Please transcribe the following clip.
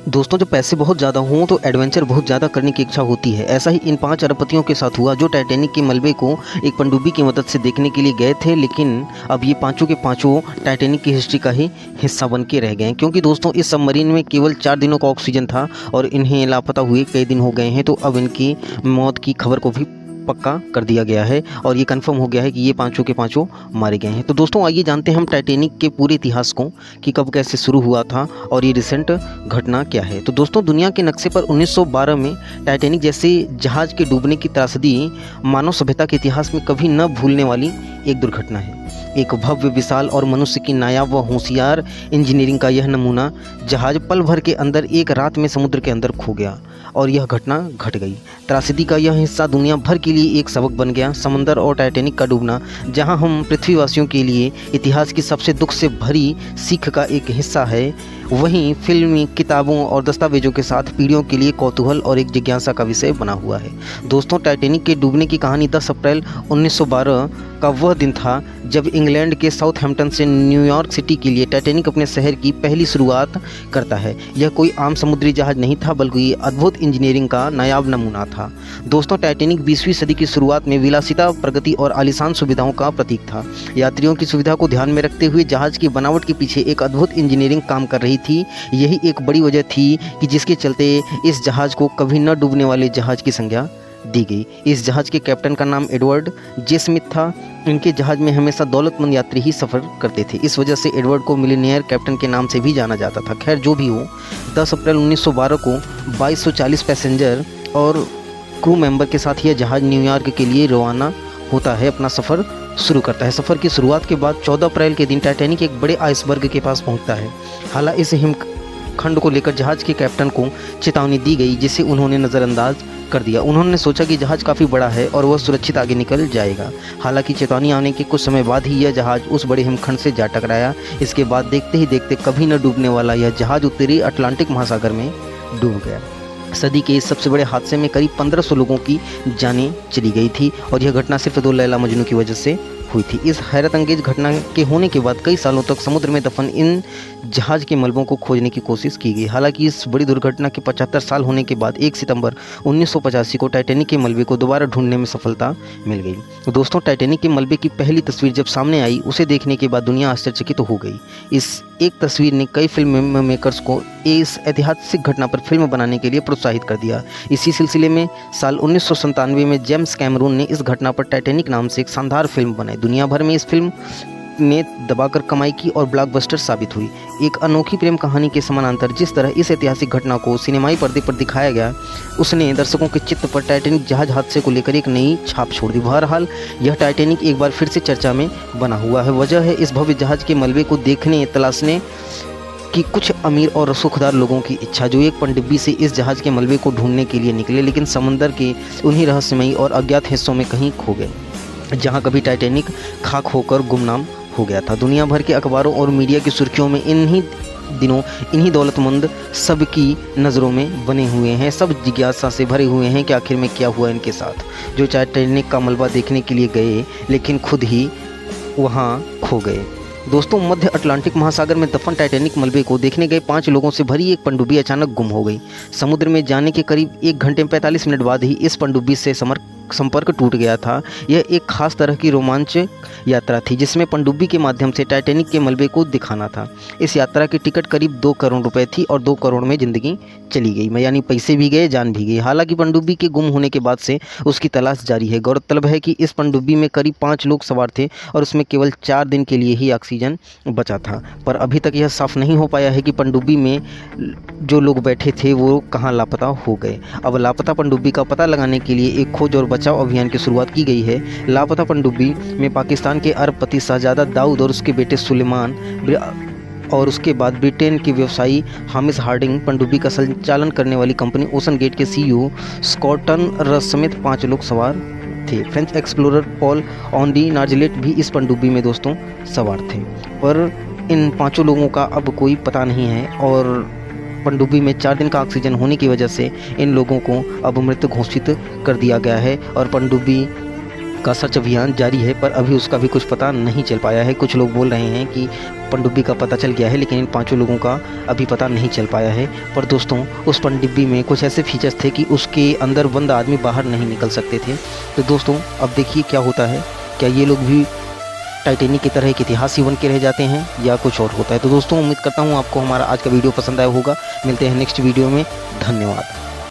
दोस्तों, जब पैसे बहुत ज़्यादा हों तो एडवेंचर बहुत ज़्यादा करने की इच्छा होती है। ऐसा ही इन 5 अरबपतियों के साथ हुआ जो टाइटैनिक के मलबे को एक पनडुब्बी की मदद से देखने के लिए गए थे, लेकिन अब ये पाँचों के पाँचों टाइटैनिक की हिस्ट्री का ही हिस्सा बन के रह गए हैं, क्योंकि दोस्तों इस सबमरीन में केवल 4 दिनों का ऑक्सीजन था और इन्हें लापता हुए कई दिन हो गए हैं। तो अब इनकी मौत की खबर को भी पक्का कर दिया गया है और ये कंफर्म हो गया है कि ये पाँचों के पाँचों मारे गए हैं। तो दोस्तों आइए जानते हैं हम टाइटैनिक के पूरे इतिहास को कि कब कैसे शुरू हुआ था और ये रिसेंट घटना क्या है। तो दोस्तों दुनिया के नक्शे पर 1912 में टाइटैनिक जैसे जहाज़ के डूबने की त्रासदी मानव सभ्यता के इतिहास में कभी न भूलने वाली एक दुर्घटना है। एक भव्य, विशाल और मनुष्य की नायाब व होशियार इंजीनियरिंग का यह नमूना जहाज़ पल भर के अंदर एक रात में समुद्र के अंदर खो गया और यह घटना घट गई। त्रासदी का यह हिस्सा दुनिया भर के लिए एक सबक बन गया। समंदर और टाइटैनिक का डूबना, जहां हम पृथ्वीवासियों के लिए इतिहास की सबसे दुख से भरी सीख का एक हिस्सा है, वहीं फिल्मी, किताबों और दस्तावेजों के साथ पीढ़ियों के लिए कौतूहल और एक जिज्ञासा का विषय बना हुआ है। दोस्तों टाइटैनिक के डूबने की कहानी 10 अप्रैल 1912 का वह दिन था जब इंग्लैंड के साउथहैम्पटन से न्यूयॉर्क सिटी के लिए टाइटैनिक अपने शहर की पहली शुरुआत करता है। यह कोई आम समुद्री जहाज नहीं था, बल्कि अद्भुत इंजीनियरिंग का नायाब नमूना था। दोस्तों टाइटैनिक 20वीं सदी की शुरुआत में विलासिता, प्रगति और आलीशान सुविधाओं का प्रतीक था। यात्रियों की सुविधा को ध्यान में रखते हुए जहाज की बनावट के पीछे एक अद्भुत इंजीनियरिंग काम कर रही थी। यही एक बड़ी वजह थी कि जिसके चलते इस जहाज को कभी न डूबने वाले जहाज की संज्ञा दी गई। इस जहाज के कैप्टन का नाम एडवर्ड जे स्मिथ था। इनके जहाज में हमेशा दौलतमंद यात्री ही सफ़र करते थे। इस वजह से एडवर्ड को मिलीनियर कैप्टन के नाम से भी जाना जाता था। खैर जो भी हो, 10 अप्रैल 1912 को 2240 पैसेंजर और क्रू मेंबर के साथ यह जहाज न्यूयॉर्क के लिए रवाना होता है, अपना सफ़र शुरू करता है। सफ़र की शुरुआत के बाद 14 अप्रैल के दिन टाइटैनिक एक बड़े आइसबर्ग के पास पहुंचता है। हालांकि इस हिमखंड को लेकर जहाज के कैप्टन को चेतावनी दी गई, जिसे उन्होंने नज़रअंदाज कर दिया। उन्होंने सोचा कि जहाज काफ़ी बड़ा है और वह सुरक्षित आगे निकल जाएगा। हालांकि चेतावनी आने के कुछ समय बाद ही यह जहाज उस बड़े हिमखंड से जा टकराया। इसके बाद देखते ही देखते कभी न डूबने वाला यह जहाज उत्तरी अटलांटिक महासागर में डूब गया। सदी के इस सबसे बड़े हादसे में करीब 1500 लोगों की जानें चली गई थी और यह घटना सिर्फ 2 लैला मजनू की वजह से हुई थी। इस हैरत अंगेज घटना के होने के बाद कई सालों तक समुद्र में दफन इन जहाज के मलबों को खोजने की कोशिश की गई। हालांकि इस बड़ी दुर्घटना के 75 साल होने के बाद 1 सितंबर 1985 को टाइटैनिक के मलबे को दोबारा ढूंढने में सफलता मिल गई। दोस्तों टाइटैनिक के मलबे की पहली तस्वीर जब सामने आई, उसे देखने के बाद दुनिया आश्चर्यचकित हो गई। इस एक तस्वीर ने कई फिल्म मेकर्स को इस ऐतिहासिक घटना पर फिल्म बनाने के लिए प्रोत्साहित कर दिया। इसी सिलसिले में साल 1997 में जेम्स कैमरून ने इस घटना पर टाइटैनिक नाम से एक शानदार फिल्म बनाई। दुनिया भर में इस फिल्म ने दबाकर कमाई की और ब्लॉकबस्टर साबित हुई। एक अनोखी प्रेम कहानी के समानांतर जिस तरह इस ऐतिहासिक घटना को सिनेमाई पर्दे पर दिखाया गया, उसने दर्शकों के चित्त पर टाइटैनिक जहाज हादसे को लेकर एक नई छाप छोड़ दी। बहरहाल यह टाइटैनिक एक बार फिर से चर्चा में बना हुआ है। वजह है इस भव्य जहाज के मलबे को देखने, तलाशने की कुछ अमीर और सुखदार लोगों की इच्छा, जो एक पनडुब्बी से इस जहाज के मलबे को ढूंढने के लिए निकले, लेकिन समंदर के उन्हीं रहस्यमयी और अज्ञात हिस्सों में कहीं खो गए जहां कभी टाइटैनिक खाक होकर गुमनाम हो गया था। दुनिया भर के अखबारों और मीडिया की सुर्खियों में इन्हीं दिनों इन्हीं दौलतमंद सबकी नज़रों में बने हुए हैं। सब जिज्ञासा से भरे हुए हैं कि आखिर में क्या हुआ इनके साथ, जो टाइटैनिक का मलबा देखने के लिए गए लेकिन खुद ही वहां खो गए। दोस्तों मध्य अटलांटिक महासागर में दफन टाइटैनिक मलबे को देखने गए 5 लोगों से भरी एक पनडुब्बी अचानक गुम हो गई। समुद्र में जाने के करीब 1 घंटे 45 मिनट बाद ही इस पनडुब्बी से संपर्क टूट गया था। यह एक खास तरह की रोमांचक यात्रा थी जिसमें पनडुब्बी के माध्यम से टाइटैनिक के मलबे को दिखाना था। इस यात्रा की टिकट करीब 2 करोड़ रुपए थी और 2 करोड़ में ज़िंदगी चली गई, यानी पैसे भी गए, जान भी गई। हालांकि पनडुब्बी के गुम होने के बाद से उसकी तलाश जारी है। गौरतलब है कि इस पनडुब्बी में करीब 5 लोग सवार थे और उसमें केवल 4 दिन के लिए ही ऑक्सीजन बचा था। पर अभी तक यह साफ नहीं हो पाया है कि पनडुब्बी में जो लोग बैठे थे वो कहाँ लापता हो गए। अब लापता पनडुब्बी का पता लगाने के लिए एक खोज और बचाव अभियान की शुरुआत की गई है। लापता पनडुब्बी में पाकिस्तान के अरबपति शहजादा दाऊद और उसके बेटे सुलेमान और उसके बाद ब्रिटेन के व्यवसायी हामिश हार्डिंग, पनडुब्बी का संचालन करने वाली कंपनी ओशन गेट के सीईओ स्कॉटन रस समेत 5 लोग सवार थे। फ्रेंच एक्सप्लोरर पॉल ऑनडी नार्जलेट भी इस पनडुब्बी में दोस्तों सवार थे, पर इन 5 लोगों का अब कोई पता नहीं है और पनडुब्बी में 4 दिन का ऑक्सीजन होने की वजह से इन लोगों को अब मृत घोषित कर दिया गया है और पनडुब्बी का सर्च अभियान जारी है, पर अभी उसका भी कुछ पता नहीं चल पाया है। कुछ लोग बोल रहे हैं कि पनडुब्बी का पता चल गया है, लेकिन इन 5 लोगों का अभी पता नहीं चल पाया है। पर दोस्तों, उस पनडुब्बी में कुछ ऐसे फीचर्स थे कि उसके अंदर बंद आदमी बाहर नहीं निकल सकते थे। तो दोस्तों, अब देखिए क्या होता है। क्या ये लोग भी टाइटैनिक की तरह एक इतिहास ही बन के रह जाते हैं या कुछ और होता है। तो दोस्तों, उम्मीद करता हूँ आपको हमारा आज का वीडियो पसंद आया होगा। मिलते हैं नेक्स्ट वीडियो में। धन्यवाद।